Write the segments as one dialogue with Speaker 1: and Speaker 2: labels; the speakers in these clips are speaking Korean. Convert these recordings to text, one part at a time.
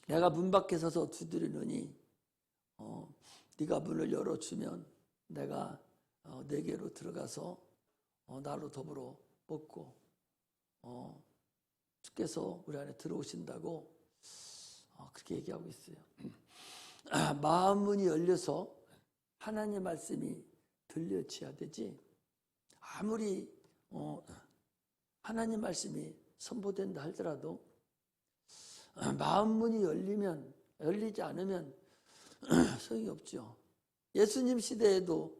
Speaker 1: 내가 문 밖에 서서 두드리노니 네가 문을 열어주면 내가 내게로 들어가서 나로 더불어 먹고 주께서 우리 안에 들어오신다고 그렇게 얘기하고 있어요. 마음 문이 열려서 하나님의 말씀이 들려져야 되지, 아무리 하나님 말씀이 선포된다 할지라도 마음 문이 열리지 않으면 소용이 없죠. 예수님 시대에도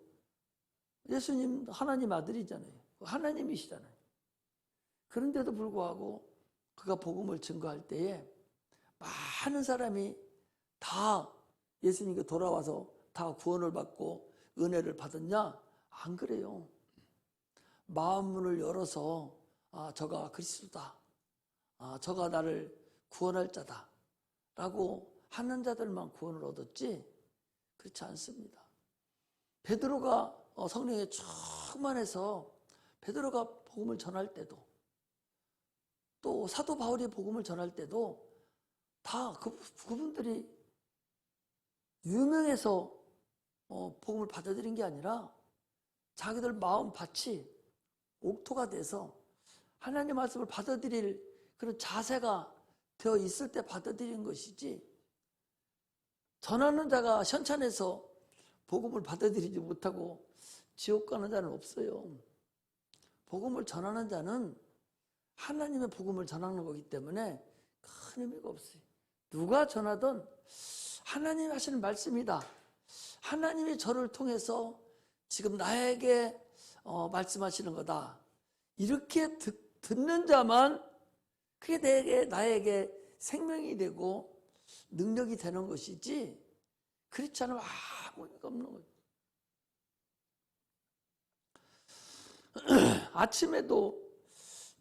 Speaker 1: 예수님 하나님 아들이잖아요. 하나님이시잖아요. 그런데도 불구하고 그가 복음을 증거할 때에 많은 사람이 다 예수님께 돌아와서 다 구원을 받고 은혜를 받았냐? 안 그래요. 마음 문을 열어서 저가 그리스도다, 저가 나를 구원할 자다 라고 하는 자들만 구원을 얻었지 그렇지 않습니다. 베드로가 성령에 충만해서 베드로가 복음을 전할 때도, 또 사도 바울이 복음을 전할 때도 다 그분들이 유명해서 복음을 받아들인 게 아니라 자기들 마음 밭이 옥토가 돼서 하나님의 말씀을 받아들일 그런 자세가 되어 있을 때 받아들인 것이지, 전하는 자가 현찬해서 복음을 받아들이지 못하고 지옥 가는 자는 없어요. 복음을 전하는 자는 하나님의 복음을 전하는 거기 때문에 큰 의미가 없어요. 누가 전하든 하나님이 하시는 말씀이다, 하나님이 저를 통해서 지금 나에게 말씀하시는 거다, 이렇게 듣는 자만 그게 나에게 생명이 되고 능력이 되는 것이지, 그렇지 않으면 아무 의미가 없는 거예요. 아침에도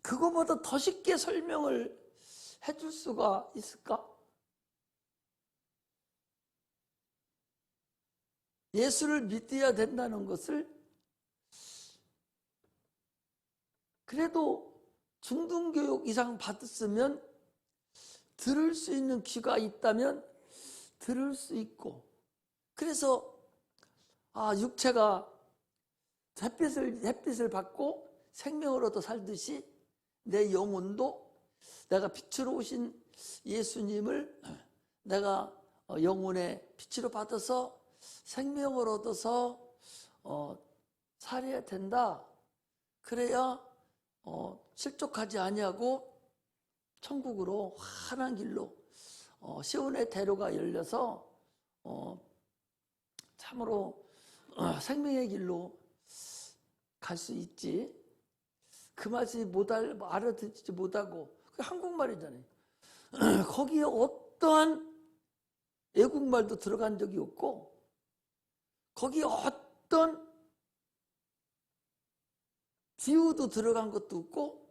Speaker 1: 그거보다 더 쉽게 설명을 해줄 수가 있을까? 예수를 믿어야 된다는 것을 그래도 중등교육 이상 받았으면 들을 수 있는 귀가 있다면 들을 수 있고, 그래서 육체가 햇빛을 받고 생명을 얻어 살듯이 내 영혼도 내가 빛으로 오신 예수님을 내가 영혼의 빛으로 받아서 생명을 얻어서 살아야 된다. 그래야 실족하지 아니하고 천국으로 환한 길로 시온의 대로가 열려서 참으로 생명의 길로 갈 수 있지. 그 말씀이 알아듣지 못하고, 그 한국말이잖아요. 거기에 어떠한 외국말도 들어간 적이 없고, 거기에 어떤 비유도 들어간 것도 없고,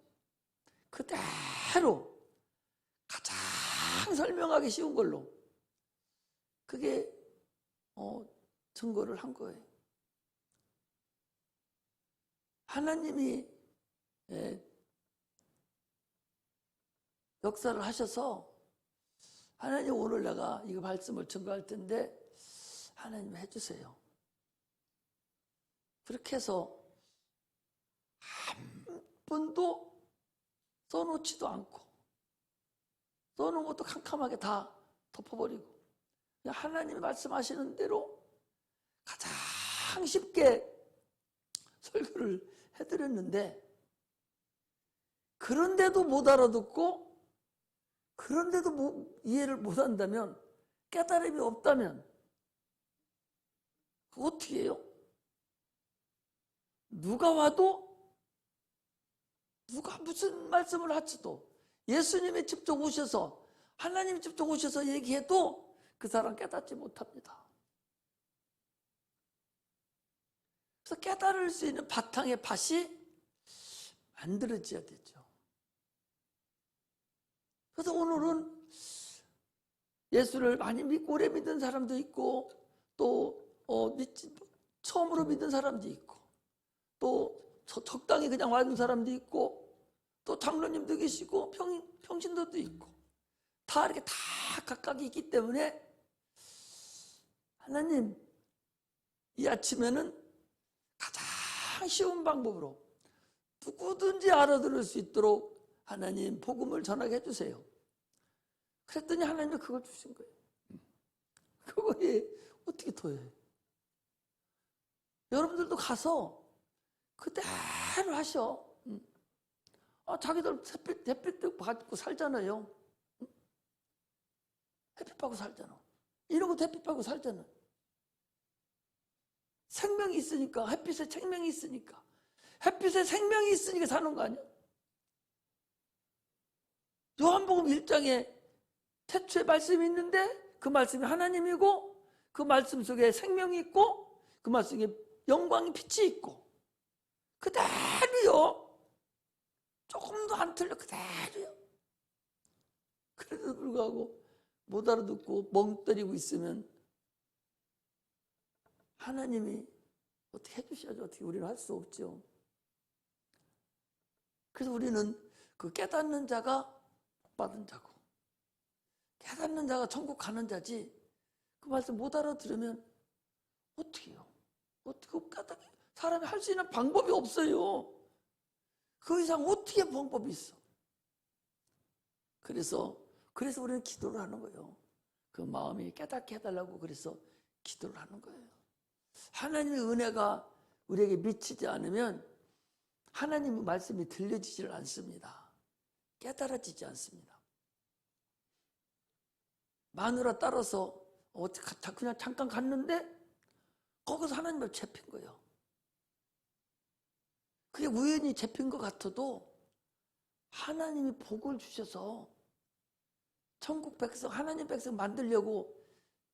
Speaker 1: 그대로 가장 설명하기 쉬운 걸로 그게 증거를 한 거예요. 하나님이 역사를 하셔서, 하나님 오늘 내가 이 말씀을 증거할 텐데 하나님 해주세요. 그렇게 해서 한 번도 써놓지도 않고, 써놓은 것도 캄캄하게 다 덮어버리고, 그냥 하나님이 말씀하시는 대로 가장 쉽게 설교를 해드렸는데, 그런데도 못 알아듣고, 그런데도 이해를 못 한다면, 깨달음이 없다면 그거 어떻게 해요? 누가 와도, 누가 무슨 말씀을 하지도, 예수님이 직접 오셔서, 하나님이 직접 오셔서 얘기해도 그 사람 깨닫지 못합니다. 그래서 깨달을 수 있는 바탕의 밭이 만들어져야 되죠. 그래서 오늘은 예수를 많이 믿고 오래 믿은 사람도 있고, 또 처음으로 믿은 사람도 있고, 또 적당히 그냥 와준 사람도 있고, 또 장로님도 계시고 평신도도 있고, 다 다 이렇게 다 각각 있기 때문에 하나님, 이 아침에는 가장 쉬운 방법으로 누구든지 알아들을 수 있도록 하나님 복음을 전하게 해주세요. 그랬더니 하나님이 그걸 주신 거예요. 그거에 어떻게 더해? 여러분들도 가서 그대로 하셔. 자기들 햇빛 받고 살잖아요. 햇빛 받고 살잖아. 이런 것도 햇빛 받고 살잖아. 생명이 있으니까, 햇빛에 생명이 있으니까. 햇빛에 생명이 있으니까 사는 거 아니야? 요한복음 1장에 태초에 말씀이 있는데 그 말씀이 하나님이고 그 말씀 속에 생명이 있고 그 말씀 속에 영광이 빛이 있고 그대로요. 조금도 안 틀려. 그대로요. 그래도 불구하고 못 알아듣고 멍 때리고 있으면 하나님이 어떻게 해주셔야죠. 어떻게 우리는 할 수 없죠. 그래서 우리는 그 깨닫는 자가 복 받은 자고 깨닫는 자가 천국 가는 자지 그 말씀 못 알아들으면 어떻게 해요? 어떻게 깨닫게 사람이 할 수 있는 방법이 없어요. 그 이상 어떻게 방법이 있어? 그래서 우리는 기도를 하는 거예요. 그 마음이 깨닫게 해달라고 그래서 기도를 하는 거예요. 하나님의 은혜가 우리에게 미치지 않으면 하나님의 말씀이 들려지지를 않습니다. 깨달아지지 않습니다. 마누라 따라서 그냥 잠깐 갔는데 거기서 하나님을 잡힌 거예요. 그게 우연히 잡힌 것 같아도 하나님이 복을 주셔서 천국 백성, 하나님 백성 만들려고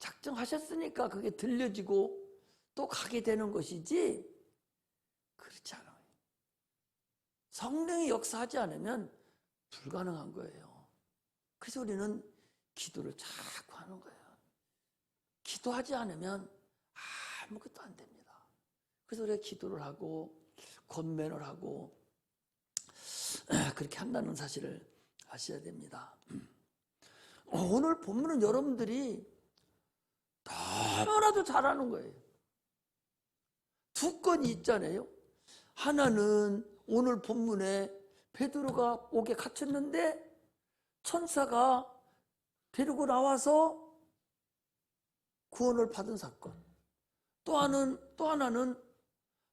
Speaker 1: 작정하셨으니까 그게 들려지고 또 가게 되는 것이지 그렇지 않아요. 성령이 역사하지 않으면 불가능한 거예요. 그래서 우리는 기도를 자꾸 하는 거예요. 기도하지 않으면 아무것도 안 됩니다. 그래서 우리가 기도를 하고 권면을 하고 그렇게 한다는 사실을 아셔야 됩니다. 오늘 본문은 여러분들이 너무나도 잘하는 거예요. 두 건이 있잖아요. 하나는 오늘 본문에 베드로가 옥에 갇혔는데 천사가 데리고 나와서 구원을 받은 사건. 또 하나는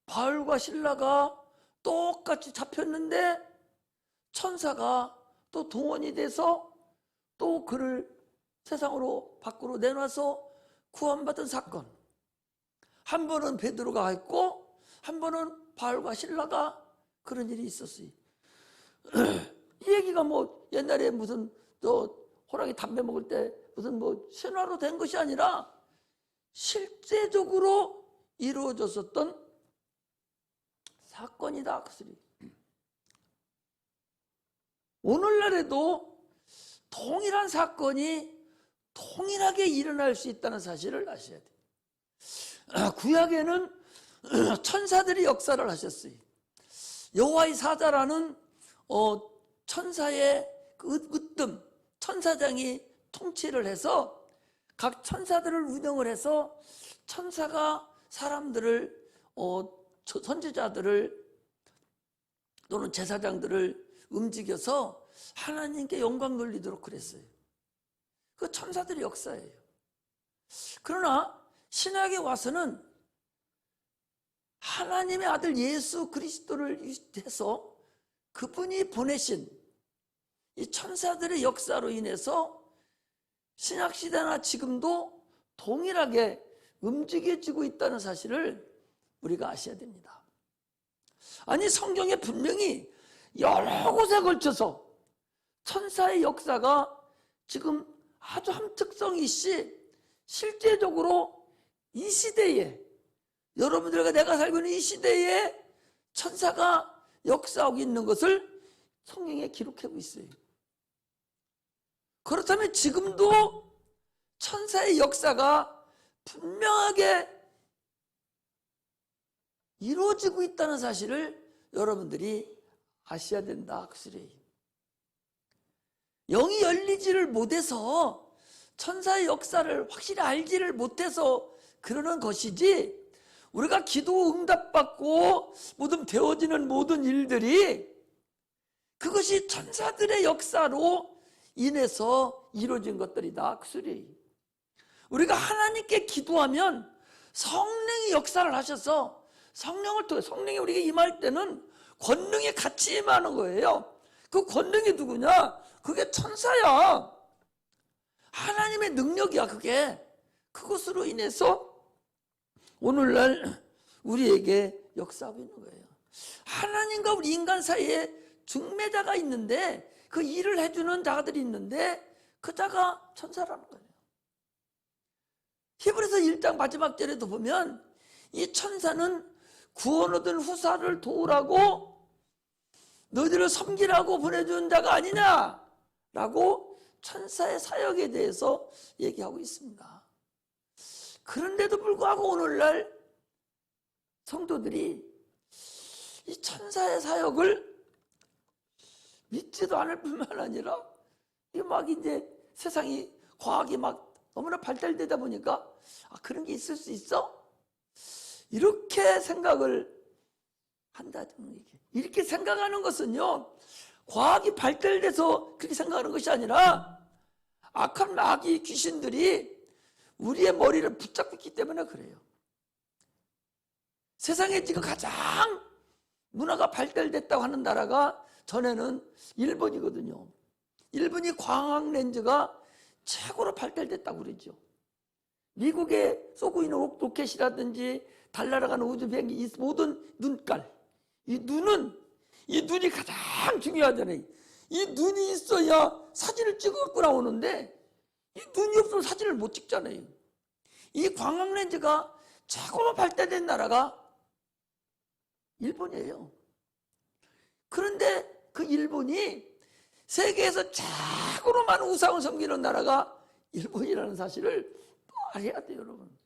Speaker 1: 바울과 실라가 똑같이 잡혔는데 천사가 또 동원이 돼서 또 그를 세상으로 밖으로 내놔서 구원받은 사건. 한 번은 베드로가 했고 한 번은 바울과 실라가 그런 일이 있었어요. 이 얘기가 뭐 옛날에 무슨 호랑이 담배 먹을 때 무슨 뭐 신화로 된 것이 아니라 실제적으로 이루어졌었던 사건이다. 그 소리. 오늘날에도 동일한 사건이 동일하게 일어날 수 있다는 사실을 아셔야 돼요. 구약에는 천사들이 역사를 하셨어요. 여호와의 사자라는 천사의 그 으뜸 천사장이 통치를 해서 각 천사들을 운영을 해서 천사가 사람들을 선지자들을 또는 제사장들을 움직여서 하나님께 영광 돌리도록 그랬어요. 그 천사들의 역사예요. 그러나 신약에 와서는 하나님의 아들 예수 그리스도를 해서 그분이 보내신 이 천사들의 역사로 인해서 신약시대나 지금도 동일하게 움직여지고 있다는 사실을 우리가 아셔야 됩니다. 아니 성경에 분명히 여러 곳에 걸쳐서 천사의 역사가 지금 아주 함특성이 있이 실제적으로 이 시대에 여러분들과 내가 살고 있는 이 시대에 천사가 역사하고 있는 것을 성경에 기록하고 있어요. 그렇다면 지금도 천사의 역사가 분명하게 이루어지고 있다는 사실을 여러분들이 아셔야 된다. 그 소리예요. 영이 열리지를 못해서 천사의 역사를 확실히 알지를 못해서 그러는 것이지, 우리가 기도 응답받고 모든 되어지는 모든 일들이 그것이 천사들의 역사로 인해서 이루어진 것들이다, 그 소리예요. 우리가 하나님께 기도하면 성령이 역사를 하셔서 성령을 통해, 성령이 우리에게 임할 때는 권능이 같이 임하는 거예요. 그 권능이 누구냐? 그게 천사야. 하나님의 능력이야, 그게. 그것으로 인해서 오늘날 우리에게 역사하고 있는 거예요. 하나님과 우리 인간 사이에 중매자가 있는데, 그 일을 해주는 자들이 있는데 그 자가 천사라는 거예요. 히브리서 1장 마지막 절에도 보면 이 천사는 구원 얻은 후사를 도우라고 너희들을 섬기라고 보내준 자가 아니냐라고 천사의 사역에 대해서 얘기하고 있습니다. 그런데도 불구하고 오늘날 성도들이 이 천사의 사역을 믿지도 않을 뿐만 아니라, 이게 막 이제 세상이, 과학이 막 너무나 발달되다 보니까, 그런 게 있을 수 있어? 이렇게 생각을 한다는 얘기. 이렇게 생각하는 것은요, 과학이 발달돼서 그렇게 생각하는 것이 아니라 악한 마귀 귀신들이 우리의 머리를 붙잡고 있기 때문에 그래요. 세상에 지금 가장 문화가 발달됐다고 하는 나라가 전에는 일본이거든요. 일본이 광학 렌즈가 최고로 발달됐다고 그러죠. 미국에 쏘고 있는 로켓이라든지 달날아가는 우주 비행기, 이 모든 눈깔, 이 눈이 가장 중요하잖아요. 이 눈이 있어야 사진을 찍어갖고 나오는데, 이 눈이 없으면 사진을 못 찍잖아요. 이 광학 렌즈가 최고로 발달된 나라가 일본이에요. 그런데 그 일본이 세계에서 최고로 많은 우상을 섬기는 나라가 일본이라는 사실을 또 알아야 돼요, 여러분.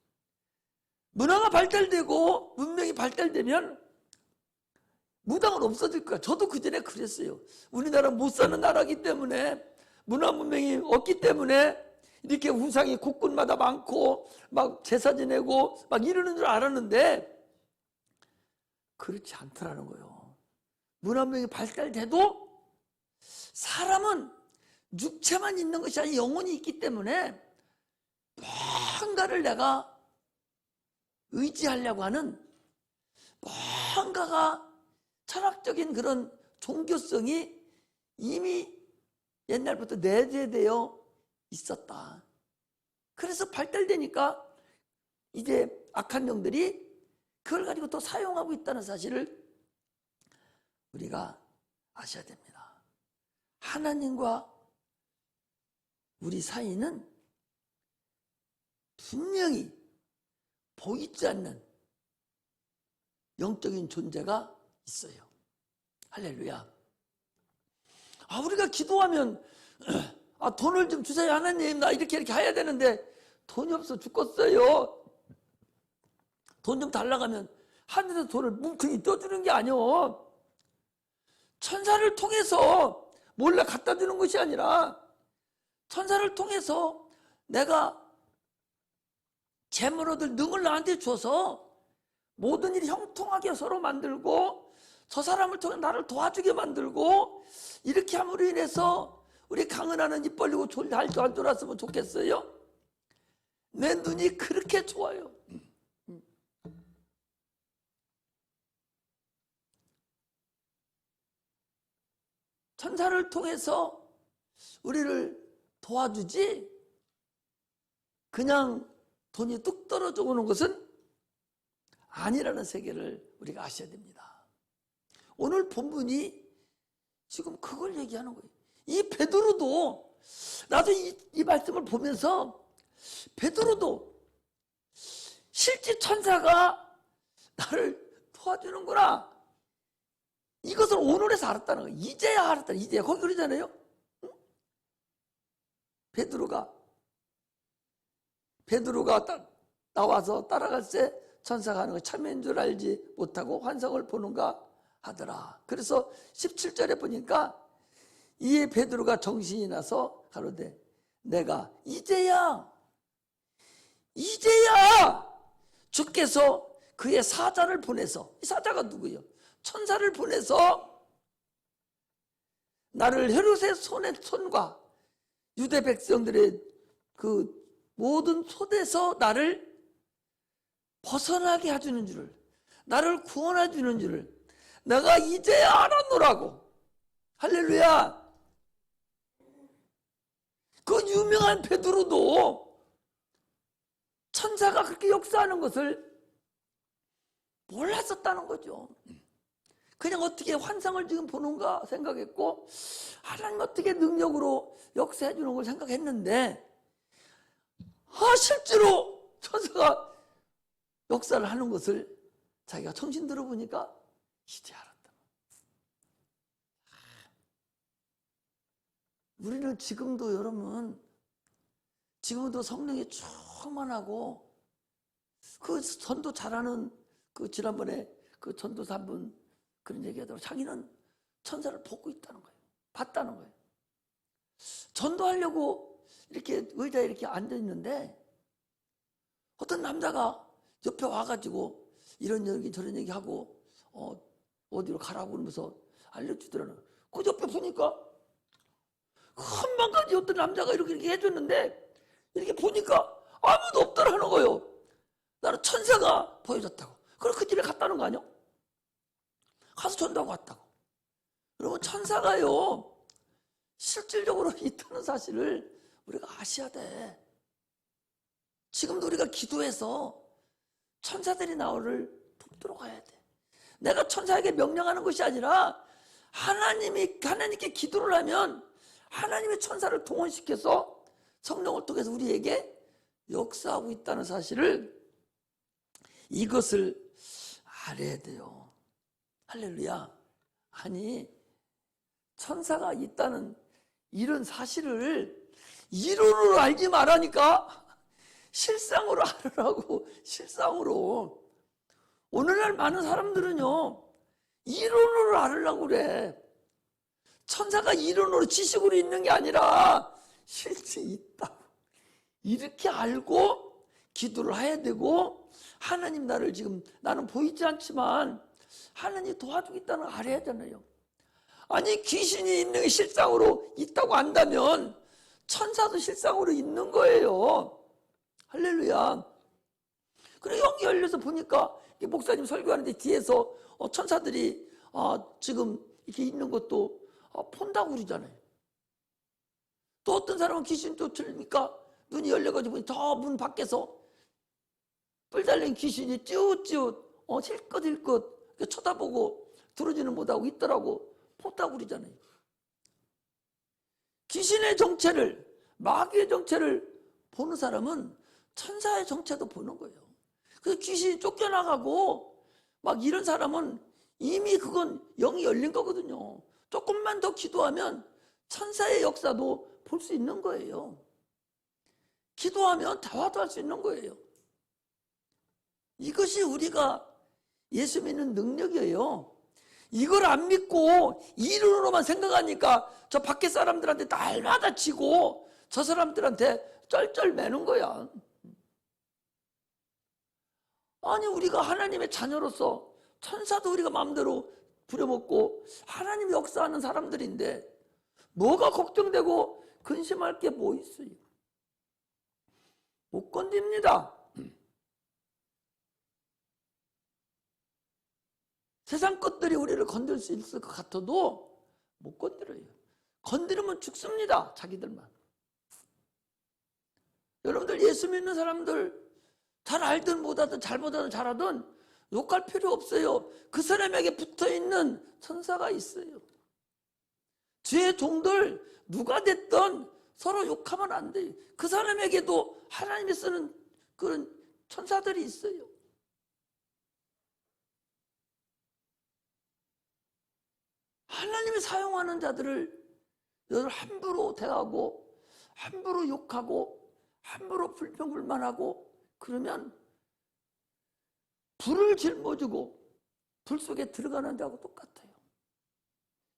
Speaker 1: 문화가 발달되고 문명이 발달되면 무당은 없어질 거야. 저도 그전에 그랬어요. 우리나라 못 사는 나라이기 때문에, 문화 문명이 없기 때문에 이렇게 우상이 곳곳마다 많고 막 제사 지내고 막 이러는 줄 알았는데 그렇지 않더라는 거예요. 문화 문명이 발달돼도 사람은 육체만 있는 것이 아니라 영혼이 있기 때문에 뭔가를 내가 의지하려고 하는, 뭔가가 철학적인 그런 종교성이 이미 옛날부터 내재되어 있었다. 그래서 발달되니까 이제 악한 영들이 그걸 가지고 또 사용하고 있다는 사실을 우리가 아셔야 됩니다. 하나님과 우리 사이는 분명히 보이지 않는 영적인 존재가 있어요. 할렐루야. 우리가 기도하면 돈을 좀 주세요 하나님, 나 이렇게 해야 되는데 돈이 없어 죽겠어요. 돈 좀 달라고 하면 하늘에서 돈을 뭉텅이 떠주는 게 아니오. 천사를 통해서 몰래 갖다 주는 것이 아니라 천사를 통해서 내가 재물 얻을 능을 나한테 줘서 모든 일이 형통하게 서로 만들고, 저 사람을 통해 나를 도와주게 만들고, 이렇게 함으로 인해서 우리 강은하는 입 벌리고 할 줄 알았으면 좋겠어요. 내 눈이 그렇게 좋아요. 천사를 통해서 우리를 도와주지, 그냥 돈이 뚝 떨어져 오는 것은 아니라는 세계를 우리가 아셔야 됩니다. 오늘 본문이 지금 그걸 얘기하는 거예요. 이 베드로도, 나도 이 말씀을 보면서 베드로도 실제 천사가 나를 도와주는구나, 이것을 오늘에서 알았다는 거예요. 이제야 알았다. 이제야. 거기 그러잖아요. 응? 베드로가 나와서 따라갈 때 천사가 하는 거 참인 줄 알지 못하고 환상을 보는가 하더라. 그래서 17절에 보니까 이에 베드로가 정신이 나서 가로되 내가 이제야 주께서 그의 사자를 보내서, 이 사자가 누구예요? 천사를 보내서 나를 헤롯의 손과 유대 백성들의 그 모든 손에서 나를 벗어나게 해주는 줄을, 나를 구원해 주는 줄을 내가 이제야 알았노라고. 할렐루야. 그 유명한 베드로도 천사가 그렇게 역사하는 것을 몰랐었다는 거죠. 그냥 어떻게 환상을 지금 보는가 생각했고, 하나님 어떻게 능력으로 역사해 주는 걸 생각했는데, 실제로 천사가 역사를 하는 것을 자기가 정신 들어보니까 이제 알았다. 우리는 지금도, 여러분, 지금도 성령이 충만하고 그 전도 잘하는, 그 지난번에 그 전도사 한 분 그런 얘기하더라고. 자기는 천사를 보고 있다는 거예요. 봤다는 거예요. 전도하려고 이렇게 의자에 이렇게 앉아 있는데 어떤 남자가 옆에 와가지고 이런 얘기 저런 얘기 하고 어디로 가라고 그러면서 알려주더라고요. 그 옆에 보니까 한방까지 어떤 남자가 이렇게 해줬는데, 이렇게 보니까 아무도 없더라는 거예요. 나는 천사가 보여줬다고. 그럼 그 집에 갔다는 거 아니야? 가서 전도하고 왔다고. 여러분, 천사가요 실질적으로 있다는 사실을 우리가 아셔야 돼. 지금도 우리가 기도해서 천사들이 나오를 돕도록 해야 돼. 내가 천사에게 명령하는 것이 아니라 하나님께 기도를 하면 하나님의 천사를 동원시켜서 성령을 통해서 우리에게 역사하고 있다는 사실을, 이것을 알아야 돼요. 할렐루야. 아니, 천사가 있다는 이런 사실을 이론으로 알지 말라니까, 실상으로 알으라고. 실상으로. 오늘날 많은 사람들은요 이론으로 알으려고 그래. 천사가 이론으로 지식으로 있는 게 아니라 실제 있다고. 이렇게 알고 기도를 해야 되고, 하나님 나를 지금, 나는 보이지 않지만 하나님이 도와주고 있다는 걸 알아야 하잖아요. 아니, 귀신이 있는 게 실상으로 있다고 안다면 천사도 실상으로 있는 거예요. 할렐루야. 그리고 영이 열려서 보니까 목사님 설교하는데 뒤에서 천사들이 지금 이렇게 있는 것도 본다고 그러잖아요. 또 어떤 사람은 귀신 쫓으니까 눈이 열려가지고 저 문 밖에서 뿔 달린 귀신이 찌웃찌웃 힐끗힐끗 쳐다보고 들어지는 못하고 있더라고. 본다고 그러잖아요. 귀신의 정체를, 마귀의 정체를 보는 사람은 천사의 정체도 보는 거예요. 그래서 귀신이 쫓겨나가고 막 이런 사람은 이미 그건 영이 열린 거거든요. 조금만 더 기도하면 천사의 역사도 볼 수 있는 거예요. 기도하면 다와도 할 수 있는 거예요. 이것이 우리가 예수 믿는 능력이에요. 이걸 안 믿고 이론으로만 생각하니까 저 밖에 사람들한테 날마다 지고 저 사람들한테 쩔쩔매는 거야. 아니, 우리가 하나님의 자녀로서 천사도 우리가 마음대로 부려먹고 하나님이 역사하는 사람들인데 뭐가 걱정되고 근심할 게 뭐 있어요? 못 건집니다. 세상 것들이 우리를 건들 수 있을 것 같아도 못 건드려요. 건드리면 죽습니다. 자기들만. 여러분들 예수 믿는 사람들 잘 알든 못하든 잘못하든 잘하든 욕할 필요 없어요. 그 사람에게 붙어있는 천사가 있어요. 죄의 종들 누가 됐든 서로 욕하면 안 돼요. 그 사람에게도 하나님이 쓰는 그런 천사들이 있어요. 하나님이 사용하는 자들을 여러분 함부로 대하고 함부로 욕하고 함부로 불평불만하고 그러면 불을 짊어지고 불 속에 들어가는 자하고 똑같아요.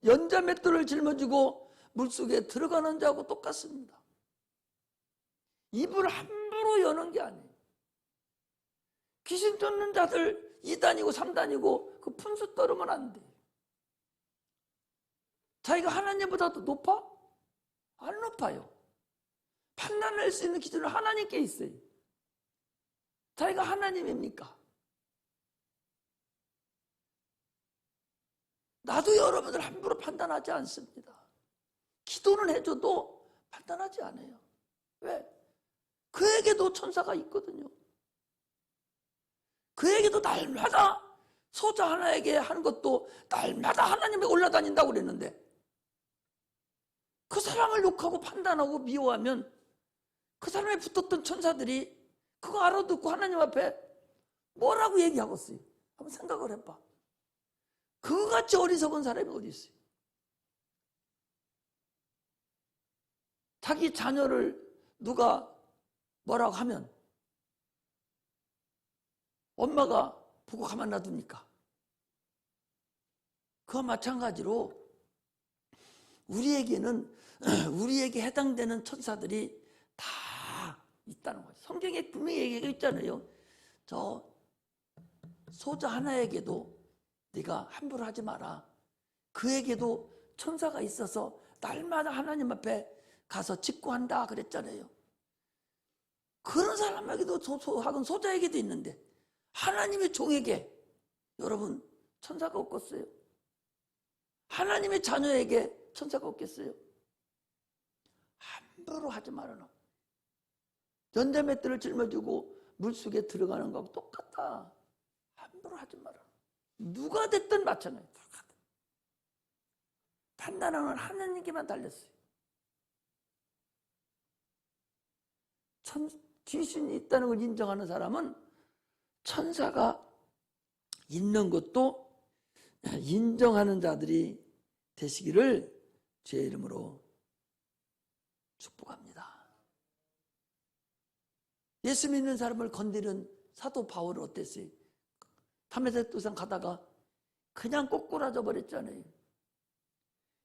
Speaker 1: 연자맷돌을 짊어지고 물속에 들어가는 자하고 똑같습니다. 입을 함부로 여는 게 아니에요. 귀신 쫓는 자들 2단이고 3단이고 그 푼수 떨으면 안 돼요. 자기가 하나님보다도 높아? 안 높아요. 판단할 수 있는 기준은 하나님께 있어요. 자기가 하나님입니까? 나도 여러분들 함부로 판단하지 않습니다. 기도는 해줘도 판단하지 않아요. 왜? 그에게도 천사가 있거든요. 그에게도 날마다 소자 하나에게 한 것도 날마다 하나님이 올라다닌다고 그랬는데 그 사람을 욕하고 판단하고 미워하면 그 사람에 붙었던 천사들이 그거 알아듣고 하나님 앞에 뭐라고 얘기하겠어요? 한번 생각을 해봐. 그거같이 어리석은 사람이 어디 있어요? 자기 자녀를 누가 뭐라고 하면 엄마가 보고 가만 놔둡니까? 그와 마찬가지로 우리에게 해당되는 천사들이 다 있다는 거죠. 성경에 분명히 얘기가 있잖아요. 저 소자 하나에게도 네가 함부로 하지 마라. 그에게도 천사가 있어서 날마다 하나님 앞에 가서 직구한다 그랬잖아요. 그런 사람에게도 소하건 소자에게도 있는데 하나님의 종에게 여러분 천사가 없겠어요? 하나님의 자녀에게 천사가 없겠어요? 함부로 하지 말아라. 연자맷돌을 짊어지고 물속에 들어가는 거하고 똑같다. 함부로 하지 마라. 누가 됐든 마찬가지야. 판단하는 하나님께만 달렸어요. 귀신이 있다는 걸 인정하는 사람은 천사가 있는 것도 인정하는 자들이 되시기를 주의 이름으로 축복합니다. 예수 믿는 사람을 건드린 사도 바울은 어땠어요? 다메섹 가다가 그냥 꼬꾸라져 버렸잖아요.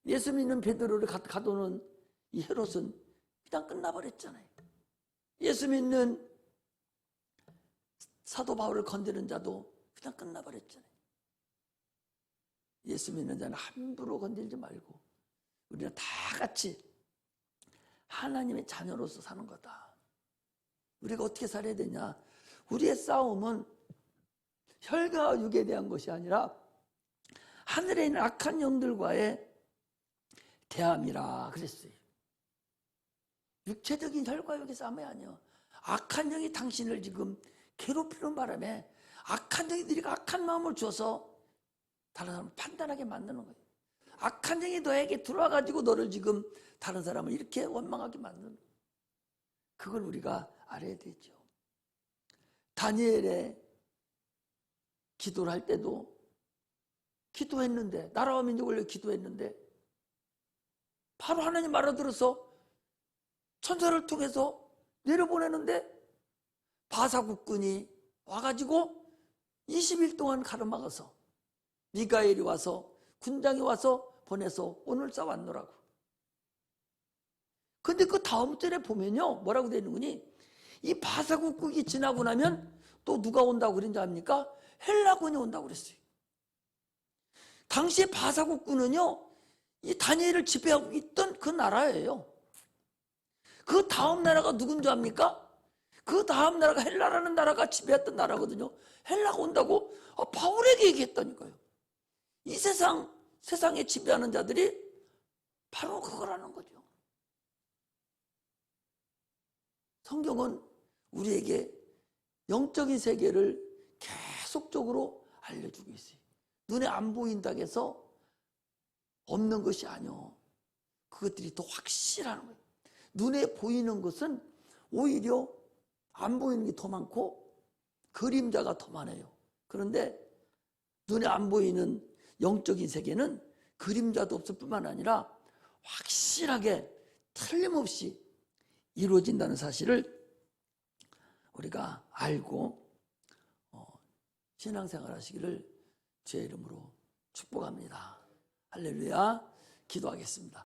Speaker 1: 예수 믿는 베드로를 가둬놓은 이 헤롯은 그냥 끝나버렸잖아요. 예수 믿는 사도 바울을 건드린 자도 그냥 끝나버렸잖아요. 예수 믿는 자는 함부로 건들지 말고 우리는 다 같이 하나님의 자녀로서 사는 거다. 우리가 어떻게 살아야 되냐? 우리의 싸움은 혈과 육에 대한 것이 아니라 하늘에 있는 악한 영들과의 대함이라 그랬어요. 육체적인 혈과 육의 싸움이 아니에요. 악한 영이 당신을 지금 괴롭히는 바람에 악한 영이 악한 마음을 줘서 다른 사람을 판단하게 만드는 거예요. 악한 영이 너에게 들어와가지고 너를 지금 다른 사람을 이렇게 원망하게 만드는 거예요. 그걸 우리가 알아야 되죠. 다니엘의 기도를 할 때도 기도했는데 나라와 민족을 위해 기도했는데 바로 하나님 알아들어서 천사를 통해서 내려보내는데 바사국군이 와가지고 20일 동안 가로막아서 미가엘이 와서 군장이 와서 보내서 오늘 싸웠노라고. 근데 그 다음 절에 보면요 뭐라고 되어 있는 거니? 이 바사국국이 지나고 나면 또 누가 온다고 그런지 압니까? 헬라군이 온다고 그랬어요. 당시에 바사국군은요 이 다니엘을 지배하고 있던 그 나라예요. 그 다음 나라가 누군지 압니까? 그 다음 나라가 헬라라는 나라가 지배했던 나라거든요. 헬라가 온다고 바울에게 얘기했다니까요. 이 세상에 지배하는 자들이 바로 그거라는 거죠. 성경은 우리에게 영적인 세계를 계속적으로 알려주고 있어요. 눈에 안 보인다고 해서 없는 것이 아니요. 그것들이 더 확실한 거예요. 눈에 보이는 것은 오히려 안 보이는 게 더 많고 그림자가 더 많아요. 그런데 눈에 안 보이는 영적인 세계는 그림자도 없을 뿐만 아니라 확실하게 틀림없이 이루어진다는 사실을 우리가 알고 신앙생활 하시기를 주의 이름으로 축복합니다. 할렐루야. 기도하겠습니다.